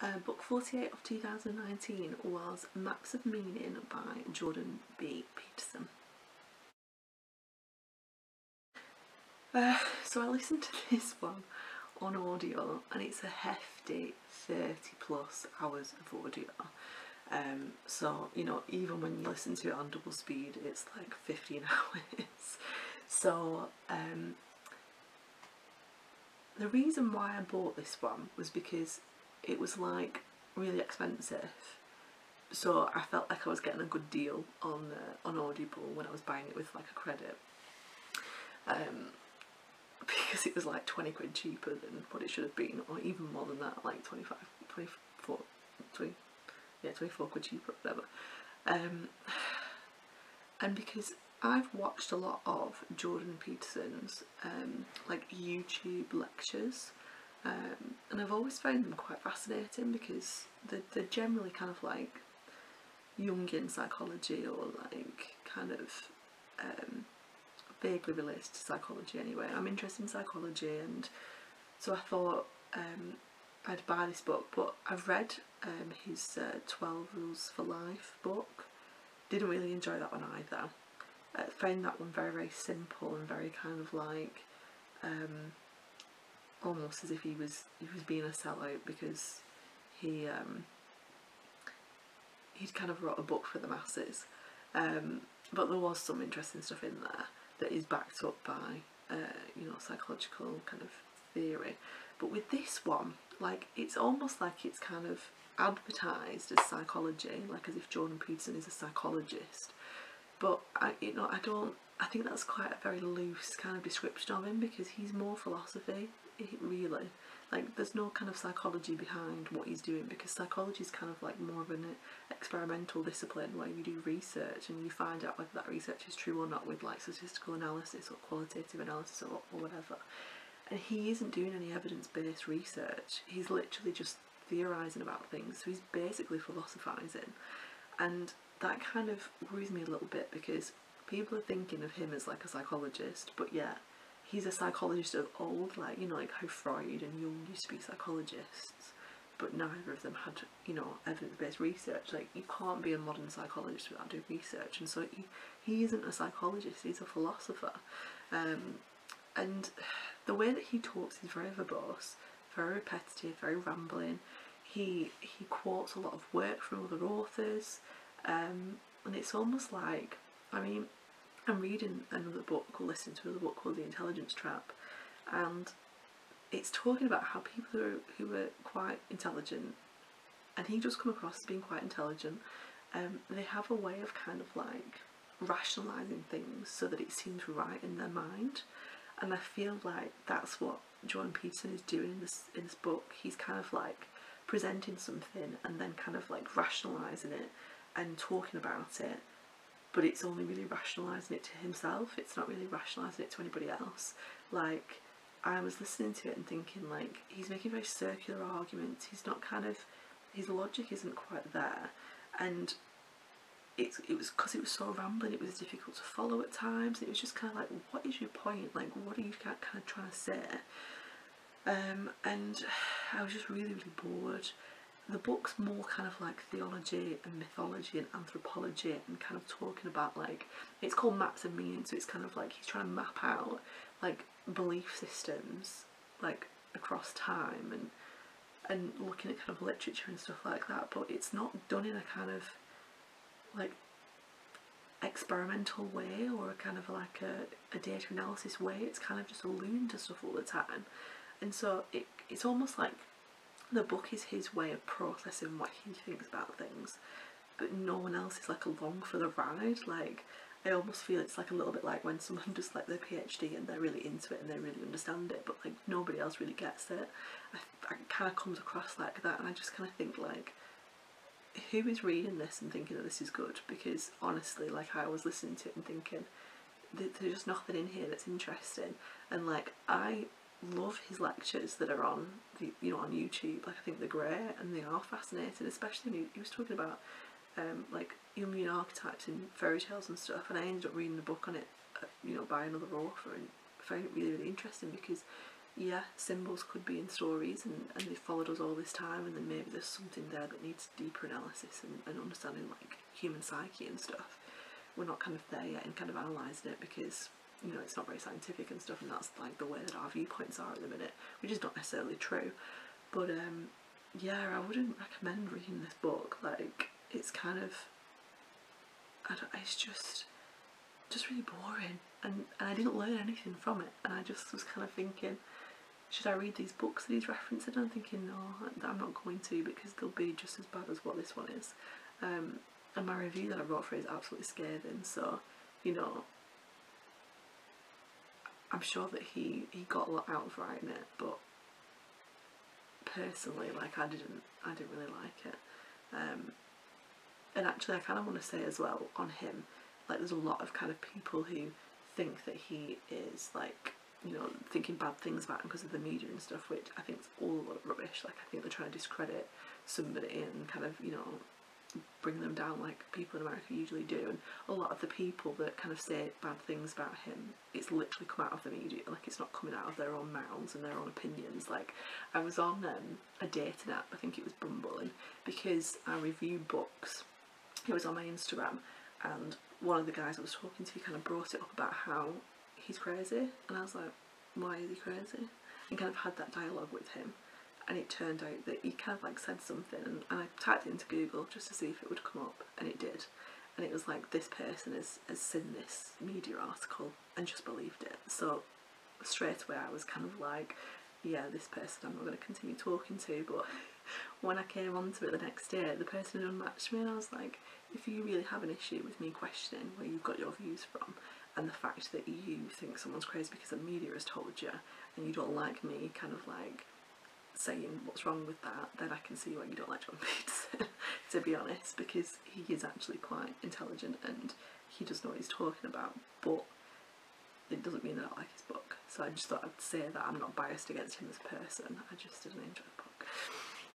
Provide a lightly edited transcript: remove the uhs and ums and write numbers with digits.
Book 48 of 2019 was Maps of Meaning by Jordan B. Peterson. So I listened to this one on audio, and it's a hefty 30 plus hours of audio. So, you know, even when you listen to it on double speed, it's like 15 hours. So the reason why I bought this one was because it was like really expensive, so I felt like I was getting a good deal on Audible when I was buying it with like a credit, because it was like 20 quid cheaper than what it should have been, or even more than that, like 24, 24 quid cheaper, whatever. And because I've watched a lot of Jordan Peterson's like YouTube lectures, and I've always found them quite fascinating because they're generally kind of like Jungian psychology, or like kind of vaguely related to psychology anyway. I'm interested in psychology, and so I thought I'd buy this book, but I've read his 12 Rules for Life book. Didn't really enjoy that one either. Found that one very, very simple and very kind of like almost as if he was being a sellout, because he'd kind of wrote a book for the masses, but there was some interesting stuff in there that is backed up by you know, psychological kind of theory. But with this one, like, it's almost like it's kind of advertised as psychology, like as if Jordan Peterson is a psychologist, but I think that's quite a very loose kind of description of him, because he's more philosophy, really. Like, there's no kind of psychology behind what he's doing, because psychology is kind of like more of an experimental discipline where you do research and you find out whether that research is true or not with like statistical analysis or qualitative analysis or whatever. And he isn't doing any evidence-based research, he's literally just theorising about things, so he's basically philosophising. And that kind of worries me a little bit, because people are thinking of him as like a psychologist, but yeah, he's a psychologist of old, like, you know, like how Freud and Jung used to be psychologists, but neither of them had, you know, evidence-based research. Like, you can't be a modern psychologist without doing research, and so he isn't a psychologist, he's a philosopher. And the way that he talks is very verbose, very repetitive, very rambling. He quotes a lot of work from other authors, and it's almost like, I mean, I'm reading another book, or listening to another book called The Intelligence Trap, and it's talking about how people who are quite intelligent, and he does come across as being quite intelligent, they have a way of kind of like rationalising things so that it seems right in their mind. And I feel like that's what Jordan Peterson is doing in this book. He's kind of like presenting something and then kind of like rationalising it and talking about it, but it's only really rationalising it to himself, it's not really rationalising it to anybody else. Like, I was listening to it and thinking, like, he's making very circular arguments, he's not kind of, his logic isn't quite there, and it was because it was so rambling, it was difficult to follow at times. It was just kind of like, what is your point? Like, what are you kind of trying to say? And I was just really, really bored. The book's more kind of like theology and mythology and anthropology, and kind of talking about, like, it's called Maps of Meaning, so it's kind of like he's trying to map out like belief systems like across time, and looking at kind of literature and stuff like that, but it's not done in a kind of like experimental way, or a kind of like a data analysis way. It's kind of just alluding to stuff all the time, and so it's almost like the book is his way of processing what he thinks about things, but no one else is like along for the ride. Like, I almost feel it's like a little bit like when someone does like their PhD and they're really into it and they really understand it, but like nobody else really gets it. I kind of comes across like that, and I just kind of think, like, who is reading this and thinking that this is good? Because honestly, like, I was listening to it and thinking, there's just nothing in here that's interesting. And like, I love his lectures that are on the, you know, on YouTube. Like, I think they're great and they are fascinating, especially when he was talking about like Jungian archetypes in fairy tales and stuff, and I ended up reading a book on it, you know, by another author, and found it really, really interesting, because yeah, symbols could be in stories, and they've followed us all this time, and then maybe there's something there that needs deeper analysis and understanding, like human psyche and stuff. We're not kind of there yet in kind of analysing it, because, you know, it's not very scientific and stuff, and that's like the way that our viewpoints are at the minute, which is not necessarily true. But yeah, I wouldn't recommend reading this book. Like, it's kind of, it's just really boring, and I didn't learn anything from it, and I just was kind of thinking, should I read these books that he's referencing? And I'm thinking, no, I'm not going to, because they'll be just as bad as what this one is. And my review that I wrote for it is absolutely scathing, so, you know, I'm sure that he got a lot out of writing it, but personally, like, I didn't really like it. And actually, I kind of want to say as well on him, like, there's a lot of kind of people who think that he is, like, you know, thinking bad things about him because of the media and stuff, which I think is all rubbish. Like, I think they're trying to discredit somebody and kind of, you know, bring them down like people in America usually do. And a lot of the people that kind of say bad things about him, it's literally come out of the media. Like, it's not coming out of their own mouths and their own opinions. Like, I was on a dating app, I think it was Bumble, and because I review books, it was on my Instagram, and one of the guys I was talking to kind of brought it up about how he's crazy, and I was like, why is he crazy? And kind of had that dialogue with him, and it turned out that he kind of like said something, and I typed it into Google just to see if it would come up, and it did, and it was like, this person has seen this media article and just believed it. So straight away I was kind of like, yeah, this person I'm not going to continue talking to. But when I came onto it the next day, the person had unmatched me, and I was like, if you really have an issue with me questioning where you've got your views from, and the fact that you think someone's crazy because the media has told you, and you don't like me kind of like saying what's wrong with that, then I can see why you don't like John Peterson, to be honest, because he is actually quite intelligent and he does know what he's talking about. But it doesn't mean that I like his book. So I just thought I'd say that I'm not biased against him as a person, I just didn't enjoy the book.